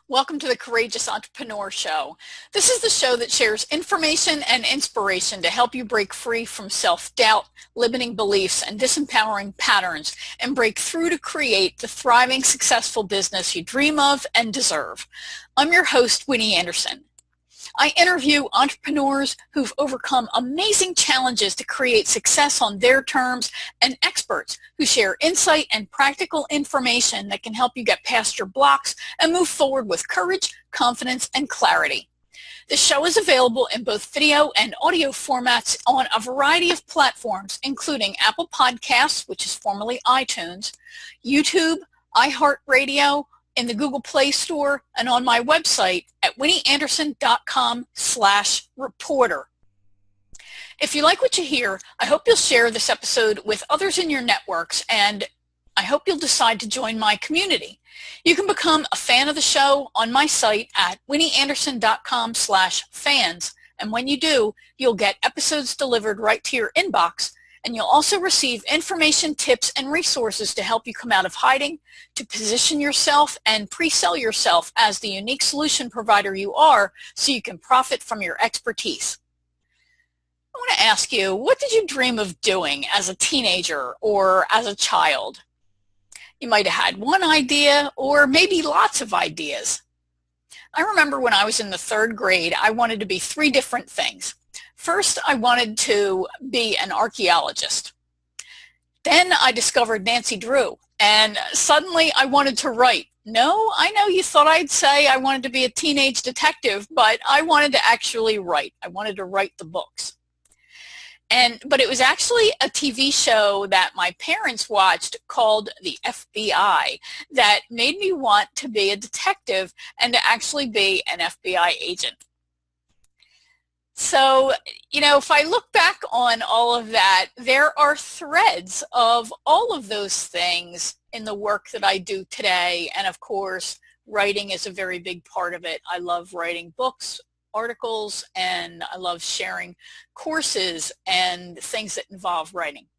Welcome to the Courageous Entrepreneur Show. This is the show that shares information and inspiration to help you break free from self-doubt, limiting beliefs, and disempowering patterns, and break through to create the thriving, successful business you dream of and deserve. I'm your host, Winnie Anderson. I interview entrepreneurs who've overcome amazing challenges to create success on their terms, and experts who share insight and practical information that can help you get past your blocks and move forward with courage, confidence, and clarity. The show is available in both video and audio formats on a variety of platforms, including Apple Podcasts, which is formerly iTunes, YouTube, iHeartRadio, in the Google Play Store, and on my website at winnieanderson.com/reporter. If you like what you hear, I hope you'll share this episode with others in your networks, and I hope you'll decide to join my community. You can become a fan of the show on my site at winnieanderson.com/fans, and when you do, you'll get episodes delivered right to your inbox. And you'll also receive information, tips, and resources to help you come out of hiding, to position yourself and pre-sell yourself as the unique solution provider you are so you can profit from your expertise. I want to ask you, what did you dream of doing as a teenager or as a child? You might have had one idea or maybe lots of ideas. I remember when I was in the 3rd grade, I wanted to be 3 different things. First, I wanted to be an archaeologist. Then I discovered Nancy Drew, and suddenly I wanted to write. No, I know you thought I'd say I wanted to be a teenage detective, but I wanted to actually write. I wanted to write the books. But it was actually a TV show that my parents watched called The FBI that made me want to be a detective and to actually be an FBI agent. So, if I look back on all of that, there are threads of all of those things in the work that I do today. And of course, writing is a very big part of it. I love writing books, articles, and I love sharing courses and things that involve writing.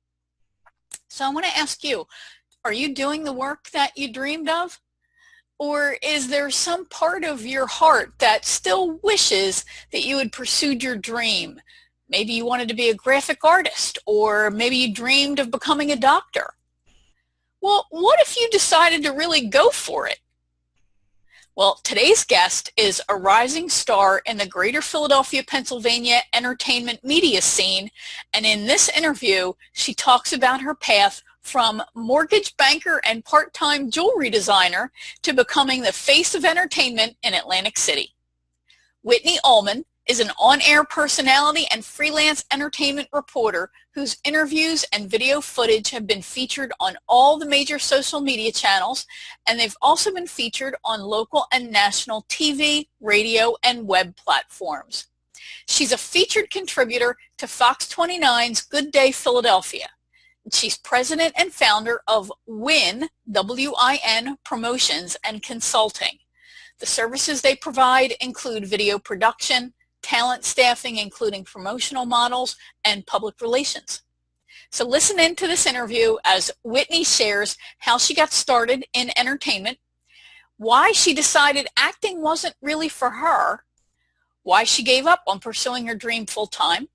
So I want to ask you, are you doing the work that you dreamed of? Or is there some part of your heart that still wishes that you had pursued your dream? Maybe you wanted to be a graphic artist, or maybe you dreamed of becoming a doctor. Well, what if you decided to really go for it? Well, today's guest is a rising star in the greater Philadelphia, Pennsylvania entertainment media scene, and in this interview, she talks about her path from mortgage banker and part-time jewelry designer to becoming the face of entertainment in Atlantic City. Whitney Ullman is an on-air personality and freelance entertainment reporter whose interviews and video footage have been featured on all the major social media channels, and they've also been featured on local and national TV, radio, and web platforms. She's a featured contributor to Fox 29's Good Day Philadelphia. She's president and founder of WIN, W-I-N, Promotions and Consulting. The services they provide include video production, talent staffing, including promotional models, and public relations. So listen in to this interview as Whitney shares how she got started in entertainment, why she decided acting wasn't really for her, why she gave up on pursuing her dream full-time,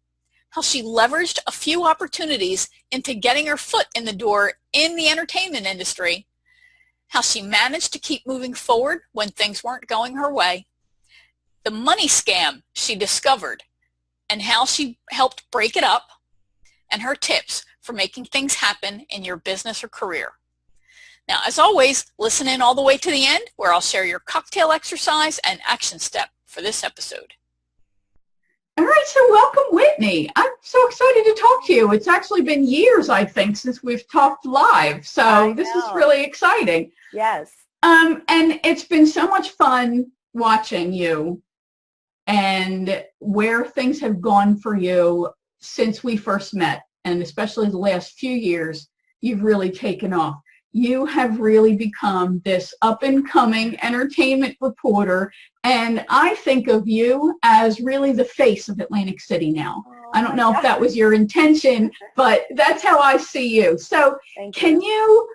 how she leveraged a few opportunities into getting her foot in the door in the entertainment industry, how she managed to keep moving forward when things weren't going her way, the money scam she discovered, and how she helped break it up, and her tips for making things happen in your business or career. Now, as always, listen in all the way to the end, where I'll share your cocktail exercise and action step for this episode. All right, so welcome, Whitney. I'm so excited to talk to you. It's actually been years, I think, since we've talked live, so this is really exciting. Yes. And it's been so much fun watching you and where things have gone for you since we first met, and especially the last few years, you've really taken off. You have really become this up-and-coming entertainment reporter, and I think of you as really the face of Atlantic City now. I don't know if that was your intention, but that's how I see you. So can you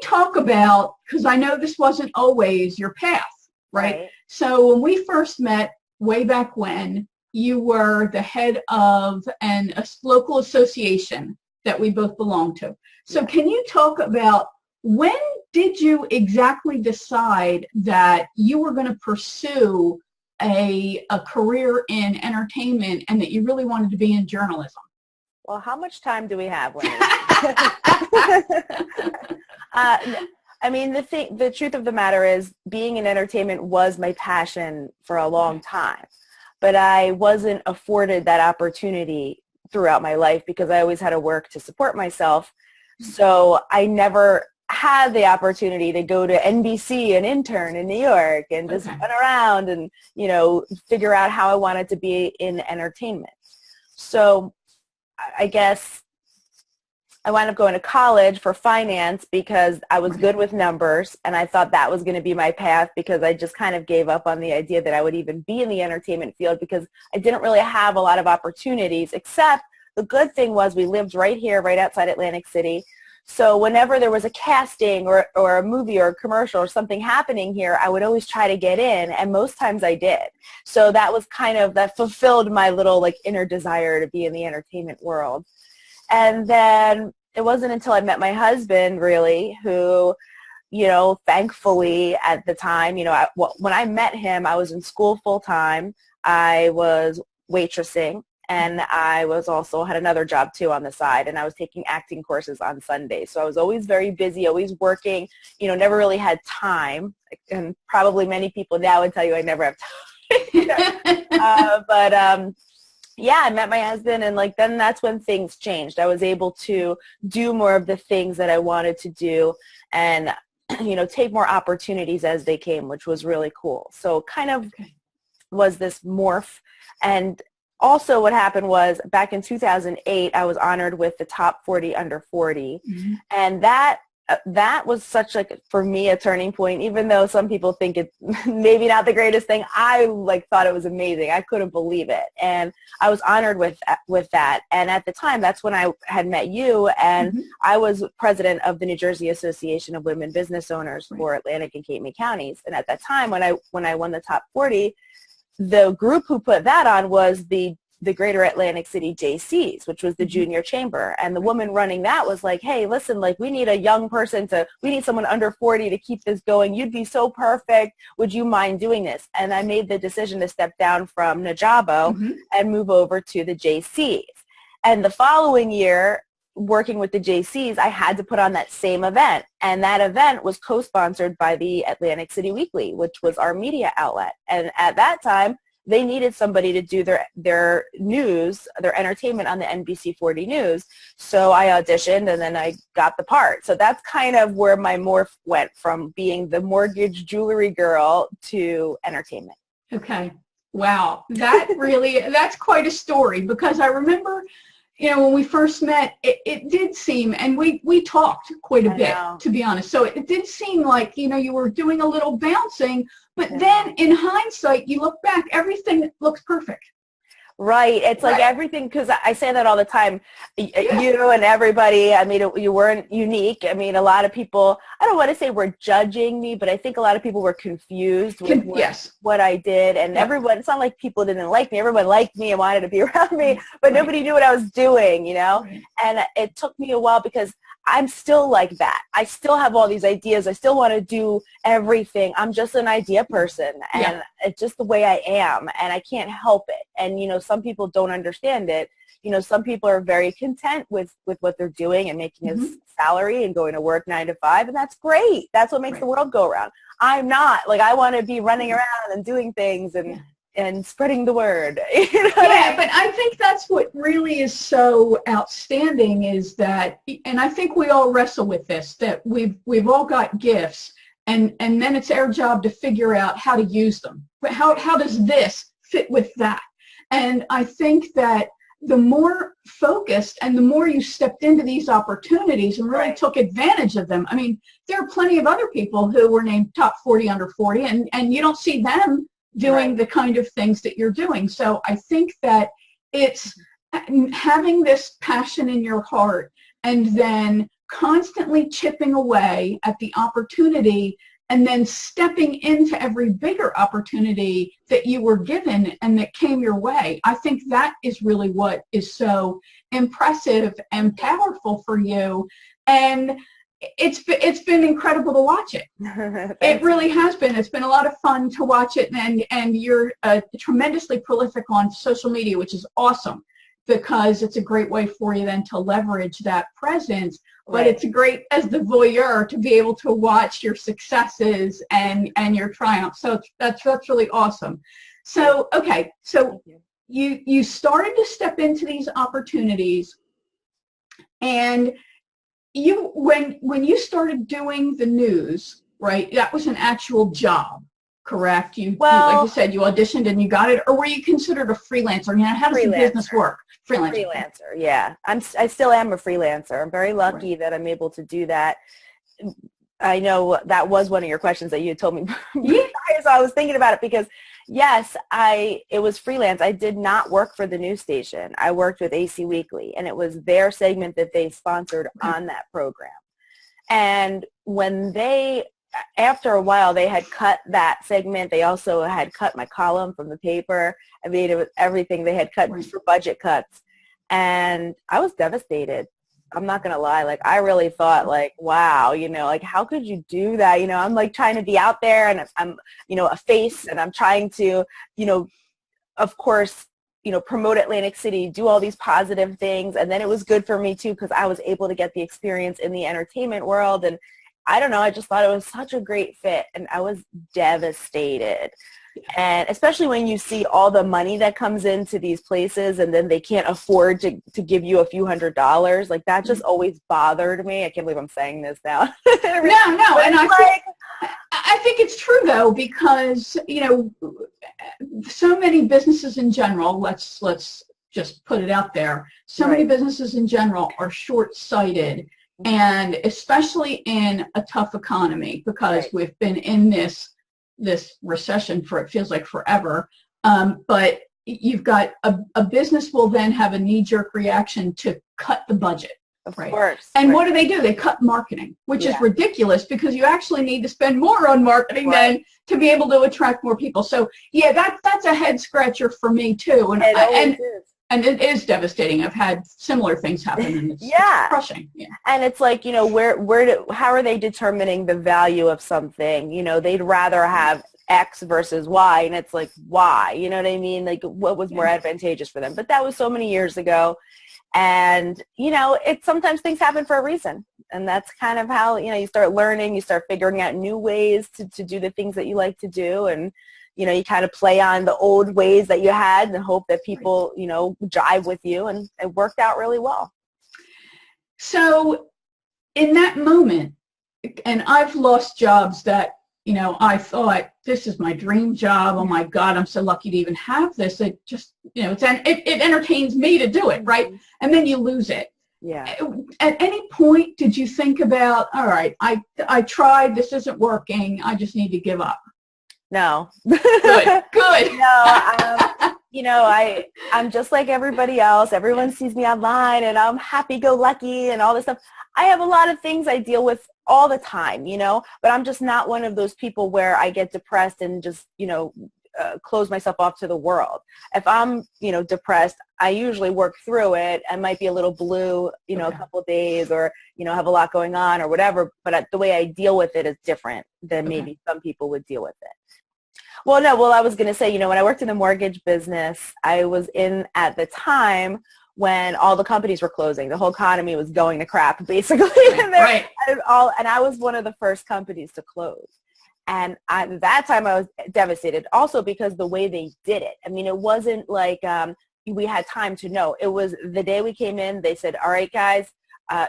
talk about, because I know this wasn't always your path, right? Right. So when we first met way back when, you were the head of a local association that we both belong to. So Yeah. can you talk about when did you exactly decide that you were going to pursue a career in entertainment and that you really wanted to be in journalism? Well, how much time do we have, Winnie? I mean, the truth of the matter is being in entertainment was my passion for a long time, but I wasn't afforded that opportunity throughout my life because I always had to work to support myself. So I never had the opportunity to go to NBC and intern in New York and just run around and, figure out how I wanted to be in entertainment. So I guess I wound up going to college for finance because I was good with numbers, and I thought that was going to be my path because I just kind of gave up on the idea that I would even be in the entertainment field because I didn't really have a lot of opportunities, except the good thing was we lived right here, right outside Atlantic City. So whenever there was a casting or a movie or a commercial or something happening here, I would always try to get in, and most times I did. So that was that fulfilled my little inner desire to be in the entertainment world. And then it wasn't until I met my husband, really, who, thankfully at the time, when I met him, I was in school full time. I was waitressing, and I was also had another job too on the side, and I was taking acting courses on Sundays. So I was always very busy, always working, never really had time. And probably many people now would tell you I never have time. But yeah, I met my husband, and then that's when things changed. I was able to do more of the things that I wanted to do and, take more opportunities as they came, which was really cool. So kind of was this morph. And also what happened was back in 2008, I was honored with the top 40 under 40. Mm-hmm. And that was such for me a turning point, even though some people think it's maybe not the greatest thing. I thought it was amazing. I couldn't believe it. And I was honored with that. And at the time, that's when I had met you, and I was president of the New Jersey Association of Women Business Owners for Atlantic and Cape May counties. And at that time, when I won the top 40, the group who put that on was the Greater Atlantic City JCs, which was the junior chamber. And the woman running that was like, hey, listen, we need a young person we need someone under 40 to keep this going. You'd be so perfect. Would you mind doing this? And I made the decision to step down from Najabo and move over to the JCs. And the following year, working with the JCs, I had to put on that same event. And that event was co-sponsored by the Atlantic City Weekly, which was our media outlet. And at that time, they needed somebody to do their news, their entertainment on the NBC 40 News. So I auditioned, and then I got the part. So that's kind of where my morph went from being the mortgage jewelry girl to entertainment. Okay. Wow. That's quite a story, because I remember, when we first met, it did seem, and we talked quite a bit, to be honest. So it did seem like, you were doing a little bouncing, but then in hindsight, you look back, everything looks perfect. Right. It's everything, because I say that all the time. You and everybody, I mean, you weren't unique. I mean, a lot of people, I don't want to say were judging me, but I think a lot of people were confused with what I did. And everyone, it's not like people didn't like me. Everyone liked me and wanted to be around me, but nobody knew what I was doing, And it took me a while, because I'm still like that. I still have all these ideas. I still want to do everything. I'm just an idea person, and it's just the way I am, and I can't help it. And, some people don't understand it. Some people are very content with what they're doing and making a salary and going to work 9 to 5, and that's great. That's what makes the world go around. I'm not. I want to be running around and doing things and spreading the word. But I think that's what really is so outstanding is that, and I think we all wrestle with this, that we've all got gifts, and then it's our job to figure out how to use them. How does this fit with that? And I think that the more focused and the more you stepped into these opportunities and really took advantage of them. I mean, there are plenty of other people who were named top 40 under 40, and you don't see them doing the kind of things that you're doing. So I think that it's having this passion in your heart and then constantly chipping away at the opportunity and then stepping into every bigger opportunity that you were given and that came your way. I think that is really what is so impressive and powerful for you. And it's been incredible to watch it. It really has been. It's been a lot of fun to watch it, and you're tremendously prolific on social media, which is awesome, because it's a great way for you then to leverage that presence. But Right. it's great as the voyeur to be able to watch your successes and your triumphs. So that's really awesome. So, okay, so you started to step into these opportunities, and you when you started doing the news, right, that was an actual job, correct? You like you said, you auditioned and you got it, or were you considered a freelancer? You know, how does the business work? Freelancer, yeah. I still am a freelancer. I'm very lucky that I'm able to do that. I know that was one of your questions that you had told me. Yeah. So I was thinking about it because, yes, it was freelance. I did not work for the news station. I worked with AC Weekly, and it was their segment that they sponsored on that program. And when after a while, they had cut that segment. They also had cut my column from the paper. I mean, it was everything. They had cut for budget cuts. And I was devastated. I'm not going to lie. Like, I really thought, like, wow, you know, like, how could you do that? You know, I'm like trying to be out there, and I'm, you know, a face, and I'm trying to, you know, of course, you know, promote Atlantic City, do all these positive things. And then it was good for me too, because I was able to get the experience in the entertainment world. And I don't know, I just thought it was such a great fit, and I was devastated. And especially when you see all the money that comes into these places, and then they can't afford to give you a few $100s, like that just always bothered me. I can't believe I'm saying this now. No, and I think it's true though, because, you know, so many businesses in general, let's just put it out there, so many businesses in general are short-sighted. And especially in a tough economy, because we've been in this recession for, it feels like forever. But you've got a business will then have a knee-jerk reaction to cut the budget. Of course. And what do? They cut marketing, which is ridiculous, because you actually need to spend more on marketing than to be able to attract more people. So yeah, that's a head scratcher for me too. And it is devastating. I've had similar things happen, and it's crushing. Yeah. And it's like, you know, how are they determining the value of something? You know, they'd rather have X versus Y, and it's like, why? You know what I mean? Like, what was more advantageous for them? But that was so many years ago. And, you know, sometimes things happen for a reason. And that's kind of how, you know, you start learning, you start figuring out new ways to do the things that you like to do. And, you know, you kind of play on the old ways that you had and hope that people, you know, jive with you, and it worked out really well. So in that moment, and I've lost jobs that, you know, I thought, this is my dream job. Oh my God, I'm so lucky to even have this. It just, you know, it entertains me to do it, right? And then you lose it. Yeah. At any point, did you think about, all right, I tried, this isn't working, I just need to give up? No. Good. No, you know, I'm just like everybody else. Everyone sees me online, and I'm happy-go-lucky and all this stuff. I have a lot of things I deal with all the time, you know, but I'm just not one of those people where I get depressed and just, you know, close myself off to the world. If I'm, you know, depressed, I usually work through it. I might be a little blue, you know, a couple of days, or, you know, have a lot going on or whatever, but the way I deal with it is different than maybe some people would deal with it. Well, no, I was going to say, you know, when I worked in the mortgage business, I was in at the time when all the companies were closing. The whole economy was going to crap, basically. And I was one of the first companies to close. And at that time, I was devastated, also because the way they did it. I mean, it wasn't like we had time to know. It was the day we came in, they said, all right, guys,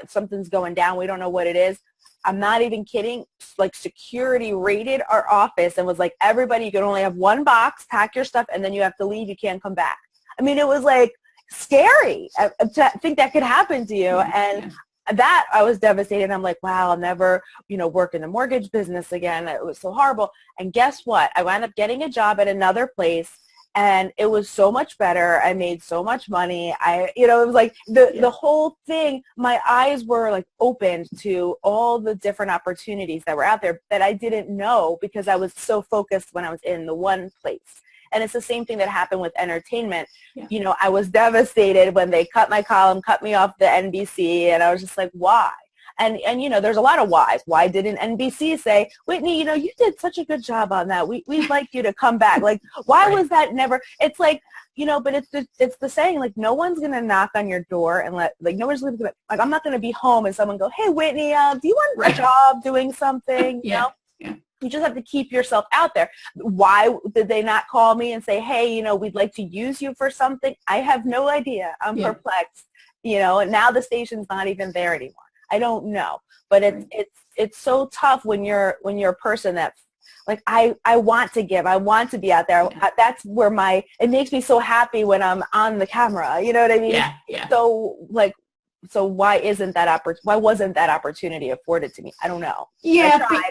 something's going down. We don't know what it is. I'm not even kidding. Like, security raided our office and was like, everybody, you can only have one box, pack your stuff, and then you have to leave. You can't come back. I mean, it was like scary to think that could happen to you. And that, I was devastated. I'm like, wow, I'll never, you know, work in the mortgage business again. It was so horrible. And guess what? I wound up getting a job at another place, and it was so much better. I made so much money. It was like the whole thing, my eyes were like opened to all the different opportunities that were out there that I didn't know because I was so focused when I was in the one place. And it's the same thing that happened with entertainment. Yeah. I was devastated when they cut my column, cut me off the NBC, and I was just like, why? And there's a lot of whys. Why didn't NBC say, Whitney, you did such a good job on that. We'd like you to come back. Like, why was that never? It's like, but it's the saying, like, no one's going to knock on your door and no one's going to, like, I'm not going to be home and someone go, hey, Whitney, do you want a job doing something? Yeah. You just have to keep yourself out there. Why did they not call me and say, hey, we'd like to use you for something? I have no idea. I'm perplexed, and now the station's not even there anymore. I don't know, but it's so tough when you're a person that, like, I want to give, I want to be out there. That's where it makes me so happy when I'm on the camera. You know what I mean? Yeah. So why wasn't that opportunity afforded to me? I don't know. Yeah, but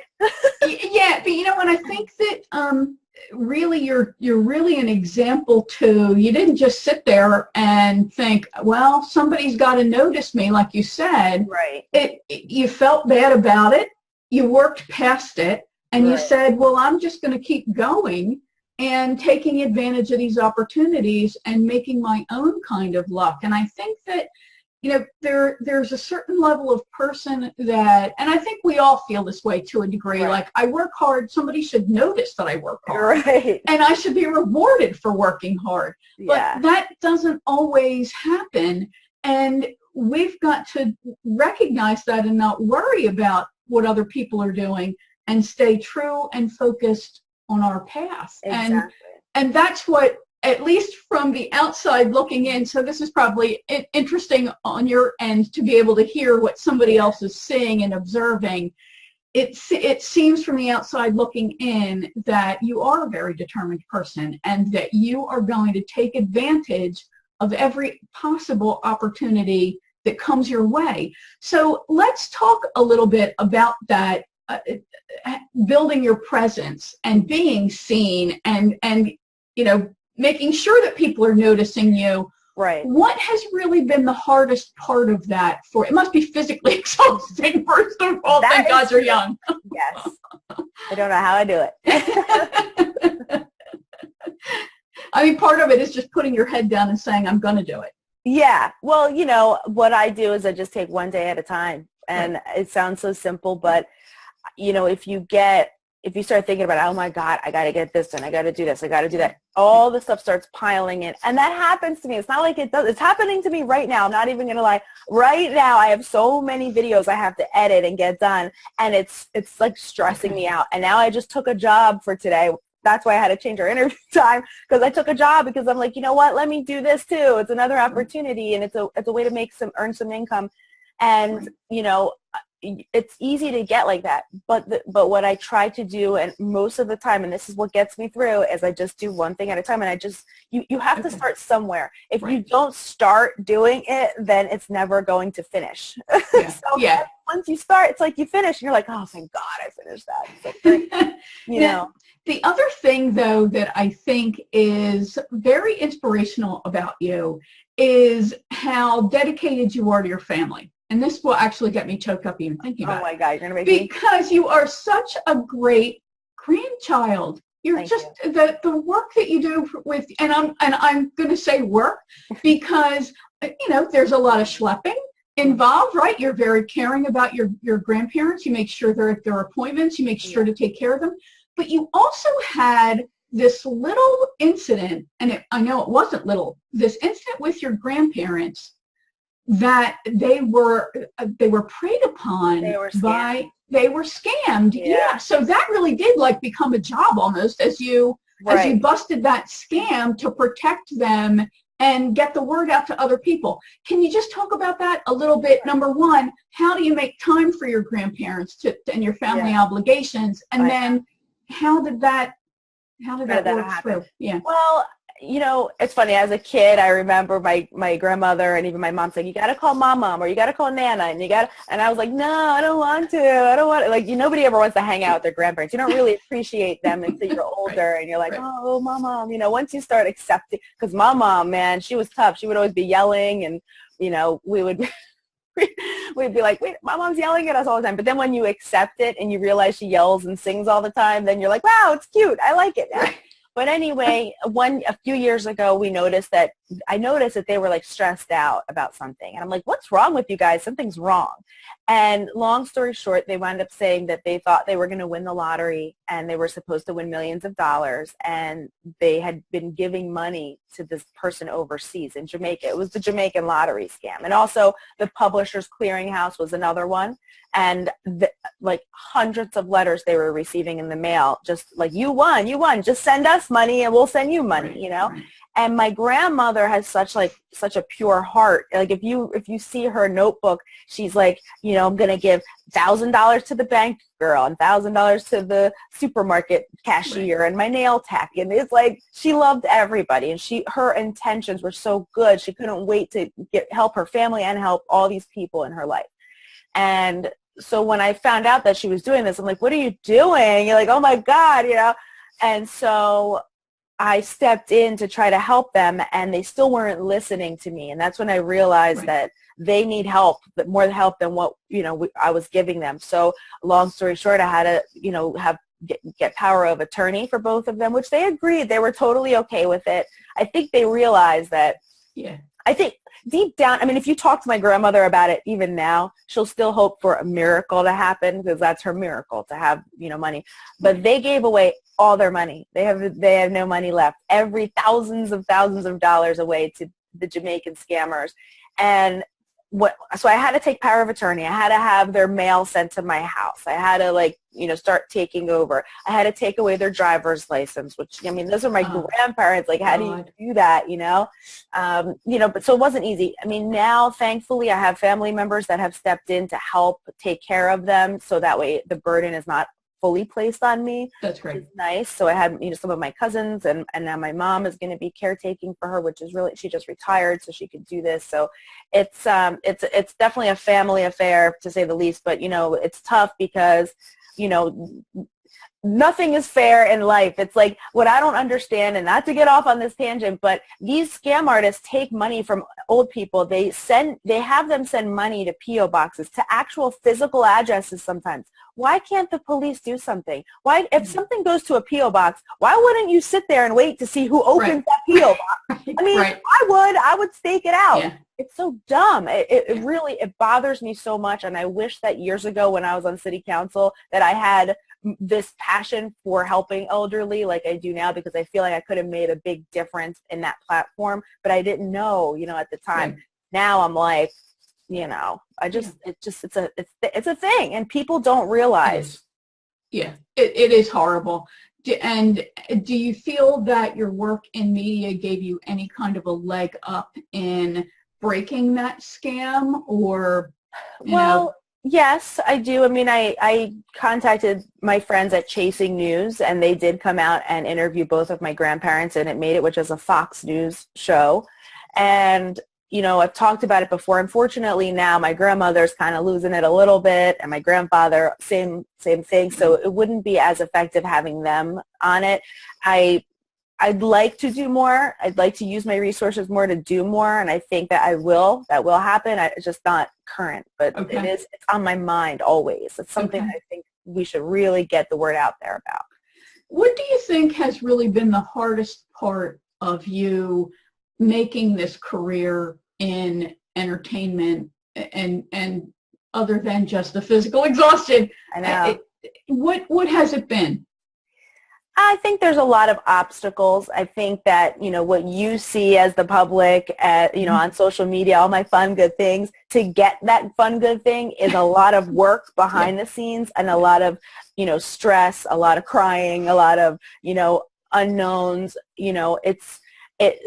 and I think that really you're really an example too. You didn't just sit there and think, well, somebody's got to notice me, like you said. Right. You felt bad about it. You worked past it, and you said, well, I'm just going to keep going and taking advantage of these opportunities and making my own kind of luck. And I think that there's a certain level of person that, and I think we all feel this way to a degree, like, I work hard, somebody should notice that I work hard, and I should be rewarded for working hard. But that doesn't always happen, and we've got to recognize that and not worry about what other people are doing and stay true and focused on our path. Exactly. And that's what, at least from the outside looking in, so this is probably interesting on your end to be able to hear what somebody else is seeing and observing. It seems from the outside looking in that you are a very determined person and that you are going to take advantage of every possible opportunity that comes your way. So let's talk a little bit about that, building your presence and being seen and making sure that people are noticing you. Right. What has really been the hardest part of that for? It must be physically exhausting, first of all. Thank God you're young. Yes. I don't know how I do it. I mean, part of it is just putting your head down and saying, I'm going to do it. Yeah. Well, what I do is I just take one day at a time. And it sounds so simple, but, if you start thinking about, oh my God, I got to get this done, I got to do this, I got to do that, all the stuff starts piling in. And that happens to me. It's not like it does. It's happening to me right now. I'm not even going to lie. Right now, I have so many videos I have to edit and get done. And it's like stressing me out. And now I just took a job for today. That's why I had to change our interview time, because I took a job because I'm like, you know what, let me do this too. It's another opportunity, and it's a way to earn some income. And, it's easy to get like that, but what I try to do, and most of the time, and this is what gets me through, is I just do one thing at a time, and you have to start somewhere. If you don't start doing it, then it's never going to finish. Once you start, it's like you finish, and you're like, oh, thank God I finished that. So, The other thing, though, that I think is very inspirational about you is how dedicated you are to your family. And this will actually get me choked up even thinking about it. Oh my God, you're going to make me. Because you are such a great grandchild. You're the work that you do with, and I'm going to say work because, there's a lot of schlepping involved, right? You're very caring about your grandparents. You make sure they're at their appointments. You make sure to take care of them. But you also had this little incident, and I know it wasn't little, this incident with your grandparents that they were preyed upon. They were scammed. Yeah. So that really did become a job almost as you busted that scam to protect them and get the word out to other people. Can you just talk about that a little bit? Number one, how do you make time for your grandparents and your family obligations? And then how did that work through? Yeah. Well, you know, it's funny. As a kid, I remember my grandmother and even my mom saying, "You got to call mom, or you got to call Nana," and I was like, "No, I don't want to. I don't want." Like, nobody ever wants to hang out with their grandparents. You don't really appreciate them until you're older, and you're like, "Oh, my mom." You know, once you start accepting, because my mom, man, she was tough. She would always be yelling, and you know, we would. We'd be like, wait, my mom's yelling at us all the time. But then when you accept it and you realize she yells and sings all the time, then you're like, wow, it's cute. I like it now. But anyway, a few years ago, I noticed that they were like stressed out about something. And I'm like, what's wrong with you guys? Something's wrong. And long story short, they wound up saying that they thought they were going to win the lottery and they were supposed to win millions of dollars. And they had been giving money to this person overseas in Jamaica. It was the Jamaican lottery scam. And also the Publishers Clearinghouse was another one. And like hundreds of letters they were receiving in the mail, just like, you won, just send us money and we'll send you money, you know? And my grandmother has such a pure heart. Like if you see her notebook, she's like, you know, I'm going to give $1,000 to the bank girl and $1,000 to the supermarket cashier and my nail tech. And it's like, she loved everybody and her intentions were so good. She couldn't wait to help her family and help all these people in her life. And so when I found out that she was doing this, I'm like, what are you doing? You're like, oh my God, you know? And so I stepped in to try to help them, and they still weren't listening to me. And that's when I realized that they need help, more help than what, you know, I was giving them. So long story short, I had to, you know, get power of attorney for both of them, which they agreed. They were totally okay with it. I think they realized that, I think deep down, I mean, if you talk to my grandmother about it even now, she'll still hope for a miracle to happen because that's her miracle, to have, you know, money. But they gave away all their money. They have no money left. Thousands of dollars away to the Jamaican scammers. And so I had to take power of attorney. I had to have their mail sent to my house. I had to, like, you know, start taking over. I had to take away their driver's license, which, I mean, those are my grandparents. Like, how do you do that, you know? You know, but so it wasn't easy. I mean, now, thankfully, I have family members that have stepped in to help take care of them, so that way the burden is not fully placed on me. That's great. Which is nice. So I had, you know, some of my cousins, and now my mom is going to be caretaking for her, which is really, she just retired so she could do this. So it's definitely a family affair, to say the least. But, you know, it's tough because, you know, nothing is fair in life. It's like, what I don't understand, and not to get off on this tangent, but these scam artists take money from old people. They have them send money to P.O. boxes, to actual physical addresses sometimes. Why can't the police do something? Why, if something goes to a P.O. box, why wouldn't you sit there and wait to see who opens that P.O. box? I mean, I would stake it out. Yeah. It's so dumb. It really bothers me so much, and I wish that years ago when I was on city council that I had this passion for helping elderly like I do now, because I feel like I could have made a big difference in that platform, but I didn't know, you know, at the time. Right. Now I'm like, you know, it's a thing, and people don't realize. It is horrible. And do you feel that your work in media gave you any kind of a leg up in breaking that scam, or, you know? Yes, I do. I mean, I contacted my friends at Chasing News, and they did come out and interview both of my grandparents, and it made it, which is a Fox News show. And, you know, I've talked about it before. Unfortunately, now my grandmother's kind of losing it a little bit, and my grandfather, same thing. So it wouldn't be as effective having them on it. I'd like to do more. I'd like to use my resources more to do more, and I think that that will happen. It's just not current, but it's on my mind always. It's something I think we should really get the word out there about. What do you think has really been the hardest part of you making this career in entertainment, and other than just the physical exhaustion? I know. What has it been? I think there's a lot of obstacles. I think that, you know, what you see as the public, you know, on social media, all my fun, good things, to get that fun, good thing is a lot of work behind the scenes, and a lot of, you know, stress, a lot of crying, a lot of, you know, unknowns. You know, it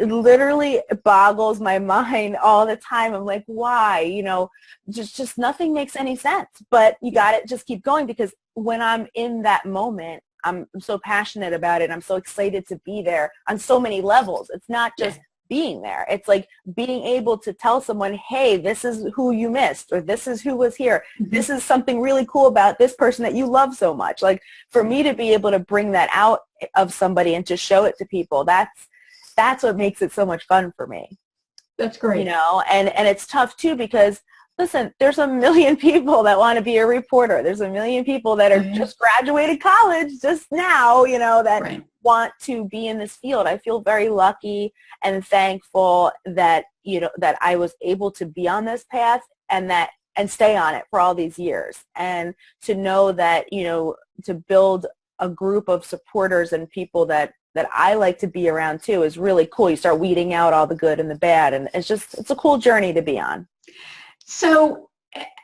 literally boggles my mind all the time. I'm like, why? You know, just nothing makes any sense. But you got to just keep going, because when I'm in that moment, I'm so passionate about it. I'm so excited to be there on so many levels. It's not just being there. It's like being able to tell someone, hey, this is who you missed, or this is who was here. This is something really cool about this person that you love so much. Like, for me to be able to bring that out of somebody and to show it to people, that's what makes it so much fun for me. That's great. You know, and it's tough too, because listen, there's a million people that want to be a reporter. There's a million people that are just graduated college just now, you know, that want to be in this field. I feel very lucky and thankful that, you know, that I was able to be on this path and stay on it for all these years. And to know that, you know, to build a group of supporters and people that I like to be around too is really cool. You start weeding out all the good and the bad, and it's a cool journey to be on. So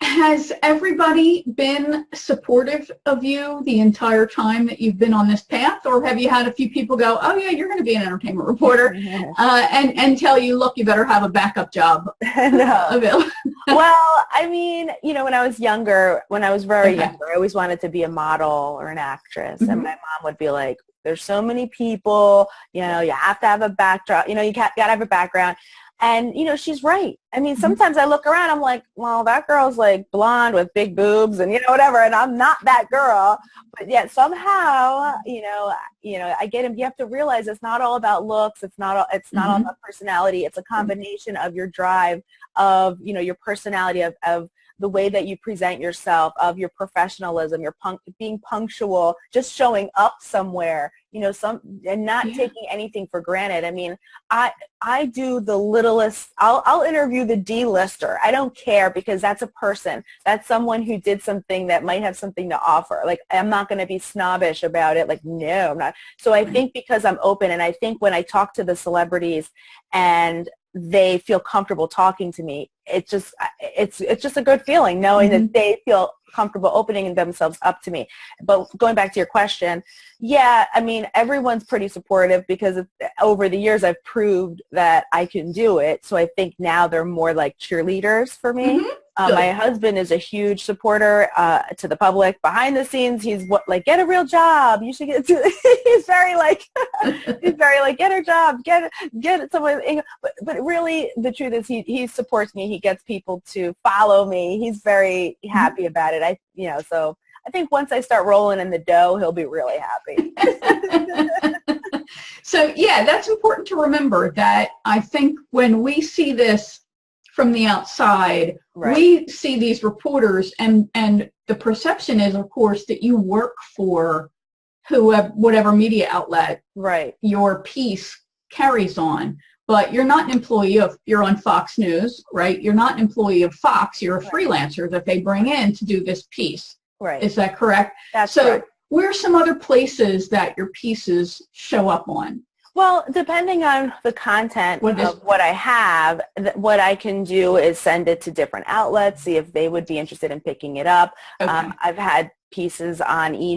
has everybody been supportive of you the entire time that you've been on this path, or have you had a few people go, oh yeah, you're going to be an entertainment reporter, and tell you, look, you better have a backup job available? Well, I mean, you know, when I was very younger, I always wanted to be a model or an actress, and my mom would be like, there's so many people, you know, you have to have a backdrop, you know, you got to have a background. And, you know, she's right. I mean, sometimes I look around, I'm like, well, that girl's like blonde with big boobs and, you know, whatever, and I'm not that girl. But yet somehow, you know, I get him. You have to realize it's not all about looks. It's not all about personality. It's a combination of your drive, of, you know, your personality, of the way that you present yourself, of your professionalism, your being punctual, just showing up somewhere, you know, and not taking anything for granted. I mean, I do the littlest. I'll interview the D-lister. I don't care, because that's a person. That's someone who did something that might have something to offer. Like, I'm not going to be snobbish about it. Like, no, I'm not. So I think because I'm open, and I think when I talk to the celebrities and they feel comfortable talking to me, it's just a good feeling knowing that they feel comfortable opening themselves up to me. But going back to your question, yeah, I mean, everyone's pretty supportive, because over the years I've proved that I can do it. So I think now they're more like cheerleaders for me. My husband is a huge supporter to the public. Behind the scenes, he's like, get a real job. You should get to. He's very like, get a job, get someone. But really, the truth is, he supports me. He gets people to follow me. He's very happy about it. So I think once I start rolling in the dough, he'll be really happy. So yeah, that's important to remember, that I think when we see this from the outside, we see these reporters, and the perception is, of course, that you work for whatever media outlet your piece carries on. But you're not an employee you're on Fox News, right? You're not an employee of Fox. You're a freelancer that they bring in to do this piece. Right. Is that correct? That's correct. Where are some other places that your pieces show up on? Well, depending on the content of what I have, what I can do is send it to different outlets, see if they would be interested in picking it up. I've had pieces on E!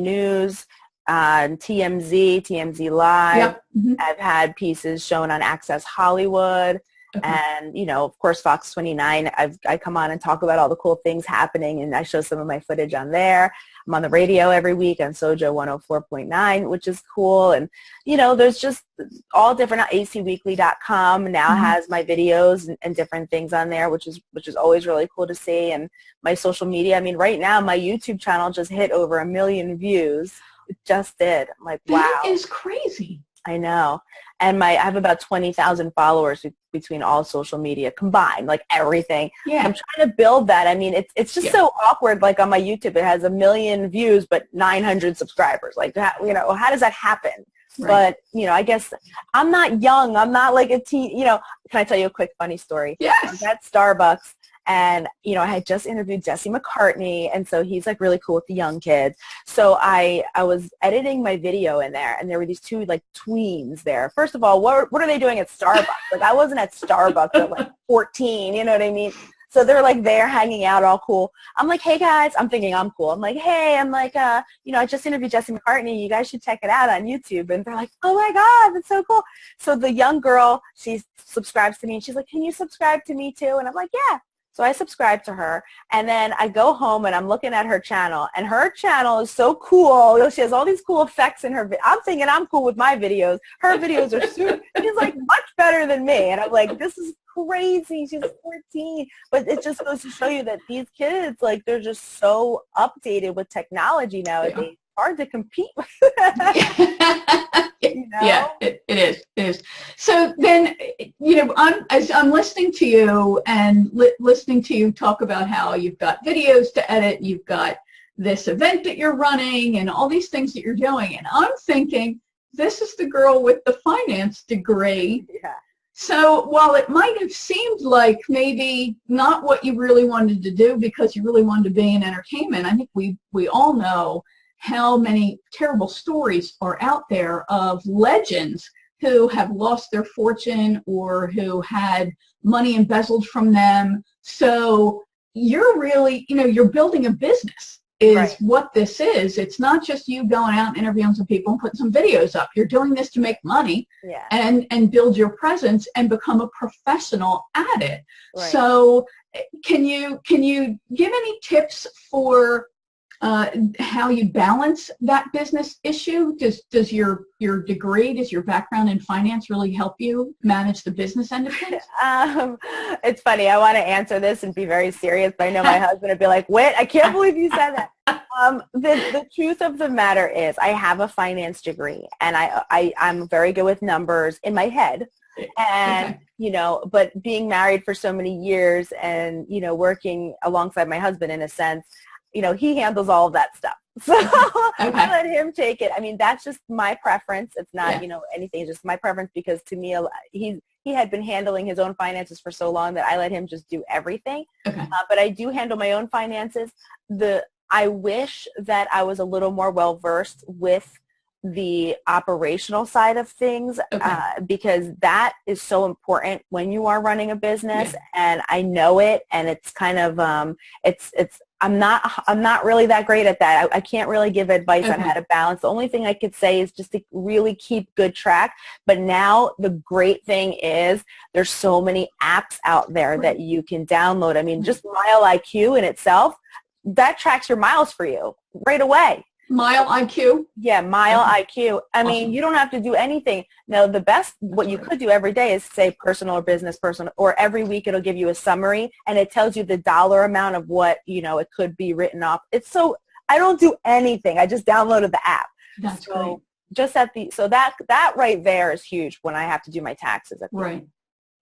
On TMZ Live. I've had pieces shown on Access Hollywood. And, you know, of course, Fox 29, I come on and talk about all the cool things happening, and I show some of my footage on there. I'm on the radio every week on Sojo 104.9, which is cool. And, you know, there's just all different. acweekly.com now has my videos and different things on there, which is always really cool to see. And my social media, I mean, right now my YouTube channel just hit over 1 million views. It just did. I'm like, wow. That is crazy. I know. And I have about 20,000 followers between all social media combined, like everything. Yeah. I'm trying to build that. I mean, it's just so awkward. Like on my YouTube, it has 1 million views, but 900 subscribers. Like, you know, how does that happen? Right. But, you know, I guess I'm not young. I'm not like a teen. You know, can I tell you a quick funny story? Yes. I was at Starbucks. And, you know, I had just interviewed Jesse McCartney, and so he's, like, really cool with the young kids. So I was editing my video in there, and there were these two, like, tweens there. First of all, what are they doing at Starbucks? Like, I wasn't at Starbucks at, like, 14, you know what I mean? So they're, like, there hanging out all cool. I'm like, hey, guys. I'm thinking I'm cool. I'm like, hey, you know, I just interviewed Jesse McCartney. You guys should check it out on YouTube. And they're like, oh, my God, that's so cool. So the young girl, she subscribes to me, and she's like, can you subscribe to me, too? And I'm like, yeah. So I subscribe to her, and then I go home and I'm looking at her channel, and her channel is so cool. You know, she has all these cool effects in her. I'm thinking I'm cool with my videos. Her videos are super, she's like much better than me. And I'm like, this is crazy. She's 14. But it just goes to show you that these kids, like, they're just so updated with technology nowadays. Yeah. It's hard to compete with that. You know? Yeah, it is. It is. So then, as I'm listening to you and listening to you talk about how you've got videos to edit, you've got this event that you're running and all these things that you're doing. And I'm thinking, this is the girl with the finance degree. Yeah. So while it might have seemed like maybe not what you really wanted to do because you really wanted to be in entertainment, I think we all know how many terrible stories are out there of legends who have lost their fortune or who had money embezzled from them. So you're really, you're building a business is Right. what this is. It's not just you going out and interviewing some people and putting some videos up. You're doing this to make money Yeah. and build your presence and become a professional at it. Right. So can you give any tips for how you balance that business issue? Does your degree, does your background in finance really help you manage the business end of things? It's funny. I want to answer this and be very serious, but I know my husband would be like, "What? I can't believe you said that." The truth of the matter is I have a finance degree, and I'm very good with numbers in my head. And, Okay. But being married for so many years and, working alongside my husband in a sense, he handles all of that stuff. So Okay. I let him take it. I mean, that's just my preference. It's not, Yeah. Anything. It's just my preference because to me, he had been handling his own finances for so long that I let him just do everything. Okay. But I do handle my own finances. I wish that I was a little more well-versed with the operational side of things, Okay. because that is so important when you are running a business. Yeah. And I know it, and it's kind of I'm not really that great at that. I can't really give advice on Okay. how to balance. The only thing I could say is just to really keep good track. But now the great thing is there's so many apps out there that you can download. I mean, just Mile IQ in itself, that tracks your miles for you right away. Mile IQ? Yeah, Mile Okay. IQ. I mean, Awesome. you don't have to do anything. Now, what you could do every day is say personal or business, personal, or every week it'll give you a summary, and it tells you the dollar amount of what, it could be written off. I don't do anything. I just downloaded the app. That's So great. so that right there is huge when I have to do my taxes. Right.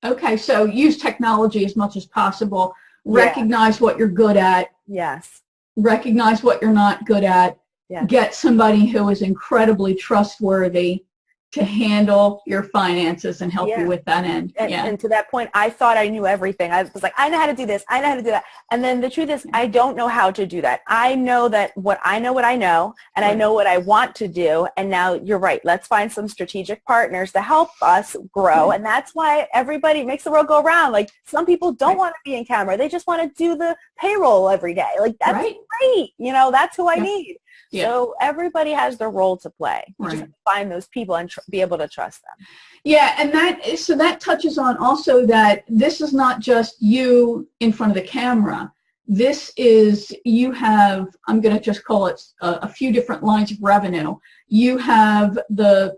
Okay, so use technology as much as possible. Yeah. Recognize what you're good at. Yes. Recognize what you're not good at. Yes. Get somebody who is incredibly trustworthy to handle your finances and help you with that end. And to that point, I thought I knew everything. I was like, I know how to do this. I know how to do that. And then the truth is, I don't know how to do that. I know what I know, and I know what I want to do. And now you're right. Let's find some strategic partners to help us grow. And that's why everybody makes the world go around. Like, some people don't want to be in camera. They just want to do the payroll every day. Like, that's great. That's who I need. Yeah. So everybody has their role to play. You just Right. have to find those people and be able to trust them. Yeah, and that touches on also that this is not just you in front of the camera. This is, you have, I'm going to just call it a few different lines of revenue. You have the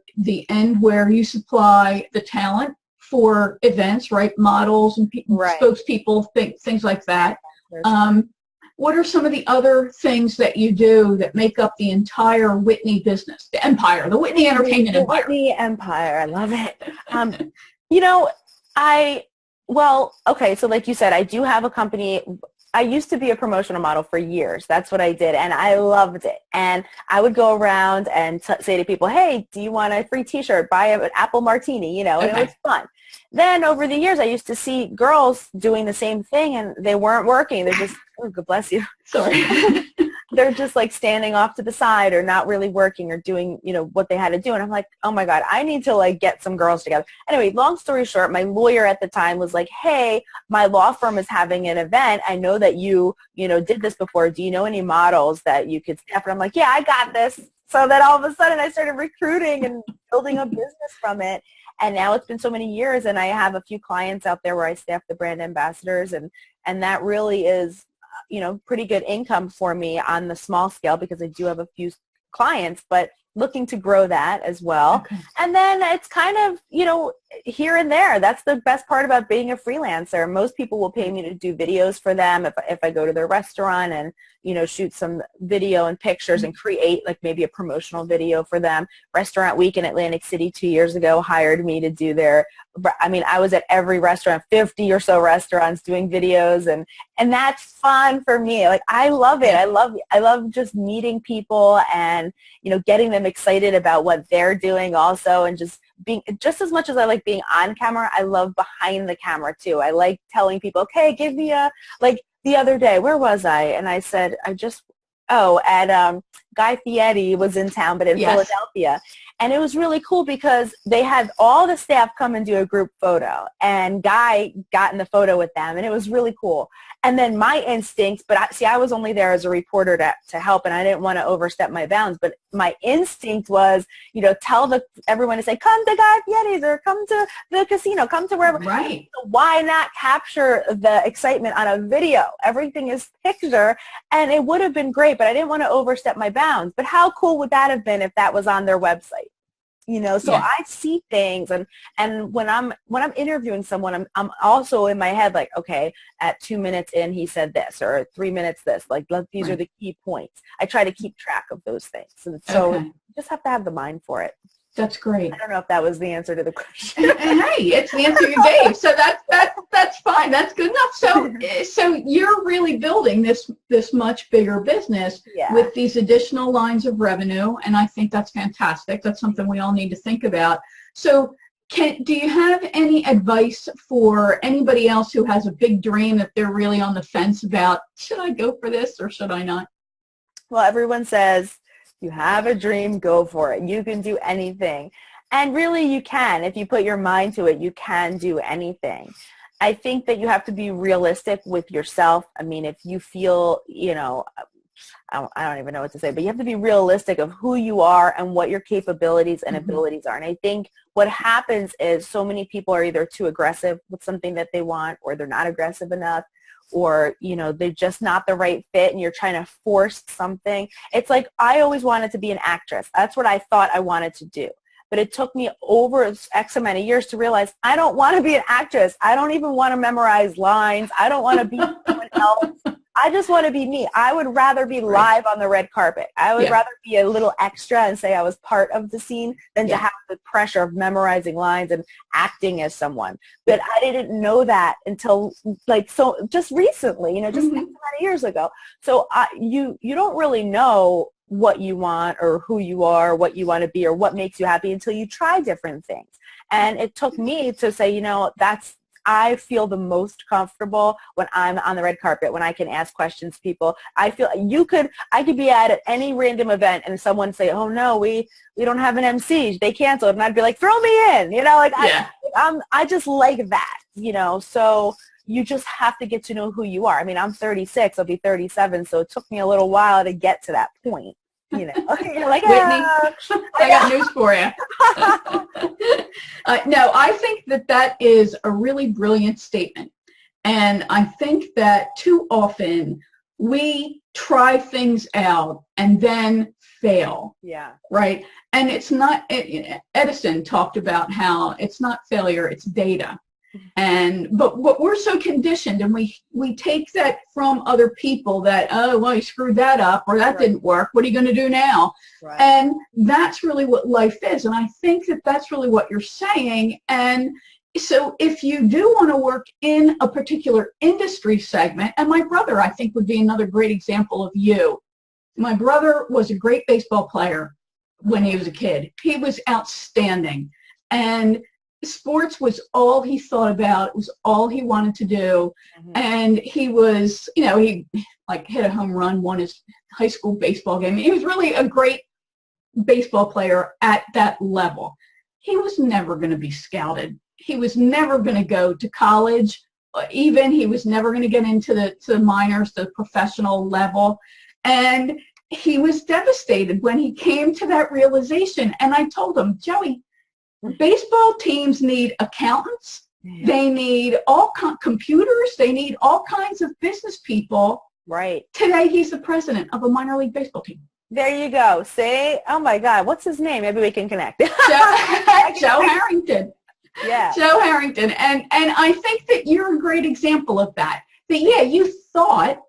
end where you supply the talent for events, right? Models and spokespeople, things like that. What are some of the other things that you do that make up the entire Whitney business, the empire, the Whitney Entertainment Empire? Whitney Empire. I love it. Okay, so like you said, I do have a company. I used to be a promotional model for years. That's what I did, and I loved it. And I would go around and say to people, hey, do you want a free T-shirt? Buy an apple martini, and it was fun. Then over the years, I used to see girls doing the same thing, and they weren't working. They're just, oh, God bless you. Sorry. they're just like standing off to the side or not really working or doing, you know, what they had to do. And I'm like, oh my God, I need to like get some girls together. Anyway, long story short, my lawyer at the time was like, hey, my law firm is having an event. I know that you know, did this before. Do you know any models that you could staff? And I'm like, yeah, I got this. So then all of a sudden I started recruiting and building a business from it. And now it's been so many years, and I have a few clients out there where I staff the brand ambassadors, and that really is, you know, pretty good income for me on the small scale because I do have a few clients, but looking to grow that as well. Okay. And then it's kind of, you know, here and there. That's the best part about being a freelancer. Most people will pay me to do videos for them if I go to their restaurant and, you know, shoot some video and pictures and create like maybe a promotional video for them. Restaurant Week in Atlantic City 2 years ago hired me to do their, I mean, I was at every restaurant, 50 or so restaurants doing videos, and that's fun for me. Like, I love it. I love just meeting people and, you know, getting them excited about what they're doing also, and just being, just as much as I like being on camera, I love behind the camera too. I like telling people, okay, give me a, like the other day, where was I? And I said, at Guy Fieri was in town, but in Philadelphia. And it was really cool because they had all the staff come and do a group photo, and Guy got in the photo with them, and it was really cool. And then my instinct, but I was only there as a reporter to help, and I didn't want to overstep my bounds, but my instinct was, you know, tell everyone to say, come to Guy Fieri's or come to the casino, come to wherever. Right. So why not capture the excitement on a video? Everything is picture, and it would have been great, but I didn't want to overstep my bounds. But how cool would that have been if that was on their website? You know, so I see things, and when I'm interviewing someone, I'm also in my head like, okay, at 2 minutes in he said this, or 3 minutes this, like these are the key points. I try to keep track of those things, so you just have to have the mind for it. That's great. I don't know if that was the answer to the question. And hey, it's the answer you gave, so that's fine. That's good enough. So you're really building this much bigger business with these additional lines of revenue, and I think that's fantastic. That's something we all need to think about. So do you have any advice for anybody else who has a big dream that they're really on the fence about, should I go for this or should I not? Well, everyone says, you have a dream, go for it. You can do anything. And really you can. If you put your mind to it, you can do anything. I think that you have to be realistic with yourself. I mean, if you feel, you know, I don't even know what to say, but you have to be realistic of who you are and what your capabilities and abilities are. And I think what happens is so many people are either too aggressive with something that they want, or they're not aggressive enough, or, you know, they're just not the right fit and you're trying to force something. It's like, I always wanted to be an actress. That's what I thought I wanted to do. But it took me over X amount of years to realize I don't want to be an actress. I don't even want to memorize lines. I don't want to be someone else. I just want to be me. I would rather be live on the red carpet. I would rather be a little extra and say I was part of the scene than to have the pressure of memorizing lines and acting as someone. But I didn't know that until just recently, you know, just X amount of years ago. So you don't really know what you want or who you are, what you want to be, or what makes you happy until you try different things. And it took me to say, you know, I feel the most comfortable when I'm on the red carpet, when I can ask questions to people. I feel I could be at any random event and someone say, oh no, we don't have an MC, they canceled. And I'd be like, throw me in, you know, like I just like that, you know, so you just have to get to know who you are. I mean, I'm 36, I'll be 37, so it took me a little while to get to that point. You know, you're like, Whitney, I got news for you. No, I think that is a really brilliant statement. And I think that too often we try things out and then fail. Yeah. Right? And it's not, Edison talked about how it's not failure, it's data. But what we're so conditioned, and we take that from other people that, oh, well, you screwed that up, or that didn't work. What are you going to do now? Right. And that's really what life is. And I think that that's really what you're saying. And so if you do want to work in a particular industry segment, and my brother, I think, would be another great example of you. My brother was a great baseball player when he was a kid. He was outstanding. And sports was all he thought about. It was all he wanted to do. Mhm. And he was, he like hit a home run, won his high school baseball game. He was really a great baseball player at that level. He was never going to be scouted. He was never going to go to college. Even he was never going to get into the minors, the professional level. And he was devastated when he came to that realization. And I told him, Joey, baseball teams need accountants. Yeah. They need all computers. They need all kinds of business people. Right. Today, he's the president of a minor league baseball team. There you go. See? Oh my God. What's his name? Maybe we can connect. Joe Harrington. Yeah. Joe Harrington. And I think that you're a great example of that. That, yeah, you thought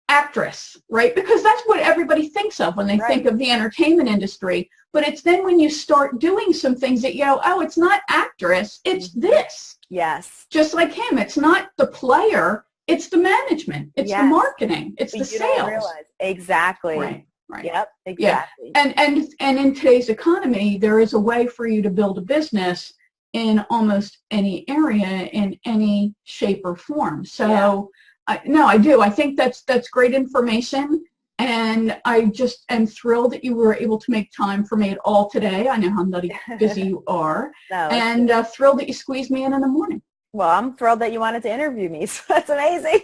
actress, right? Because that's what everybody thinks of when they think of the entertainment industry. But it's then when you start doing some things that you go, oh, it's not actress, it's this. Yes. Just like him. It's not the player, it's the management. It's the marketing. It's the sales. Don't realize. Exactly. Right. Yep, exactly. Yeah. And in today's economy, there is a way for you to build a business in almost any area, in any shape or form. So, I do. I think that's great information. And I just am thrilled that you were able to make time for me at all today. I know how nutty busy you are. And thrilled that you squeezed me in the morning. Well, I'm thrilled that you wanted to interview me. So that's amazing.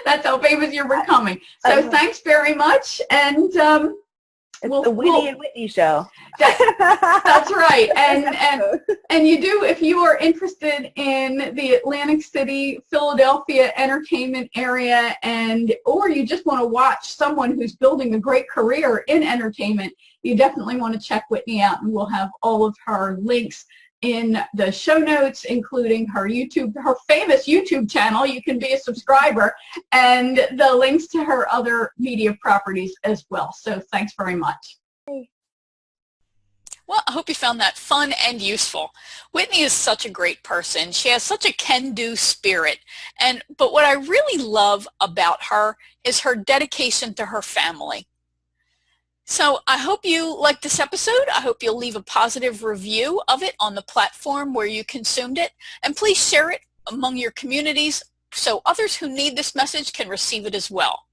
That's how famous you were coming. So thanks very much. And it's the Winnie and Whitney show. That's right. And you do, if you are interested in the Atlantic City, Philadelphia entertainment area, or you just want to watch someone who's building a great career in entertainment, you definitely want to check Whitney out, and we'll have all of her links in the show notes, including her famous YouTube channel. You can be a subscriber, and the links to her other media properties as well. So thanks very much. Well, I hope you found that fun and useful. Whitney is such a great person. She has such a can-do spirit. But what I really love about her is her dedication to her family. So I hope you liked this episode. I hope you'll leave a positive review of it on the platform where you consumed it. And please share it among your communities so others who need this message can receive it as well.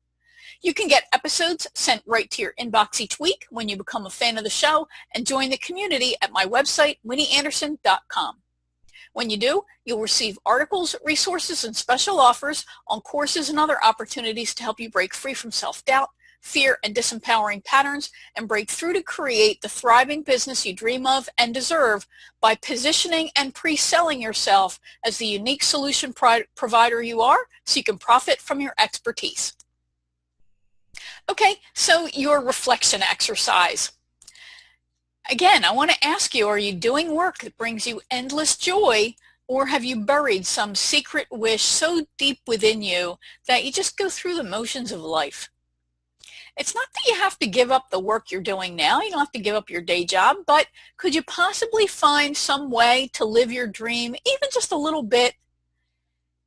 You can get episodes sent right to your inbox each week when you become a fan of the show and join the community at my website, winnieanderson.com. When you do, you'll receive articles, resources, and special offers on courses and other opportunities to help you break free from self-doubt, fear, and disempowering patterns, and break through to create the thriving business you dream of and deserve by positioning and pre-selling yourself as the unique solution provider you are, so you can profit from your expertise. Okay, so your reflection exercise. Again, I want to ask you, are you doing work that brings you endless joy, or have you buried some secret wish so deep within you that you just go through the motions of life? It's not that you have to give up the work you're doing now. You don't have to give up your day job, but could you possibly find some way to live your dream, even just a little bit?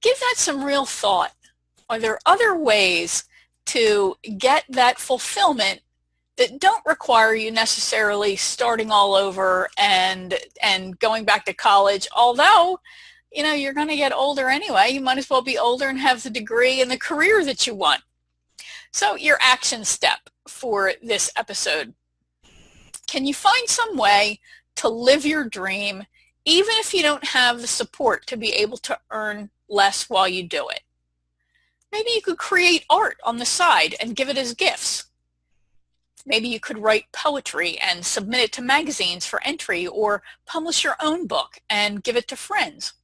Give that some real thought. Are there other ways to get that fulfillment that don't require you necessarily starting all over and going back to college? Although, you're going to get older anyway. You might as well be older and have the degree and the career that you want. So your action step for this episode. Can you find some way to live your dream even if you don't have the support to be able to earn less while you do it? Maybe you could create art on the side and give it as gifts. Maybe you could write poetry and submit it to magazines for entry, or publish your own book and give it to friends.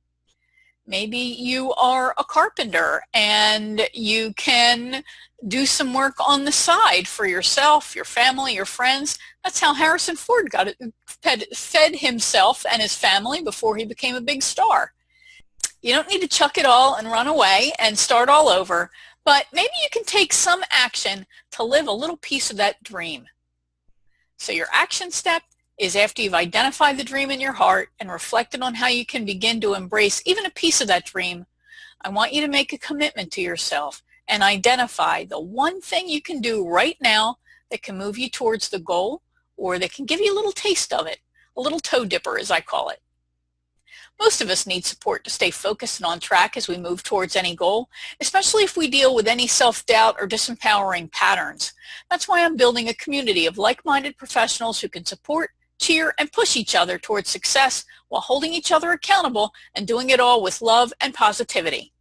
Maybe you are a carpenter and you can do some work on the side for yourself, your family, your friends. That's how Harrison Ford fed himself and his family before he became a big star. You don't need to chuck it all and run away and start all over, but maybe you can take some action to live a little piece of that dream. So your action step is, after you've identified the dream in your heart and reflected on how you can begin to embrace even a piece of that dream, I want you to make a commitment to yourself and identify the one thing you can do right now that can move you towards the goal, or that can give you a little taste of it, a little toe dipper as I call it. Most of us need support to stay focused and on track as we move towards any goal, especially if we deal with any self-doubt or disempowering patterns. That's why I'm building a community of like-minded professionals who can support, cheer, and push each other towards success while holding each other accountable and doing it all with love and positivity.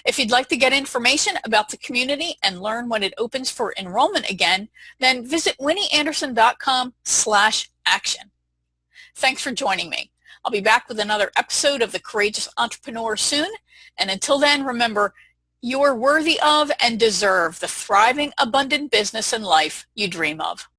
If you'd like to get information about the community and learn when it opens for enrollment again, then visit winnieanderson.com/action. Thanks for joining me. I'll be back with another episode of The Courageous Entrepreneur soon. And until then, remember, you're worthy of and deserve the thriving, abundant business and life you dream of.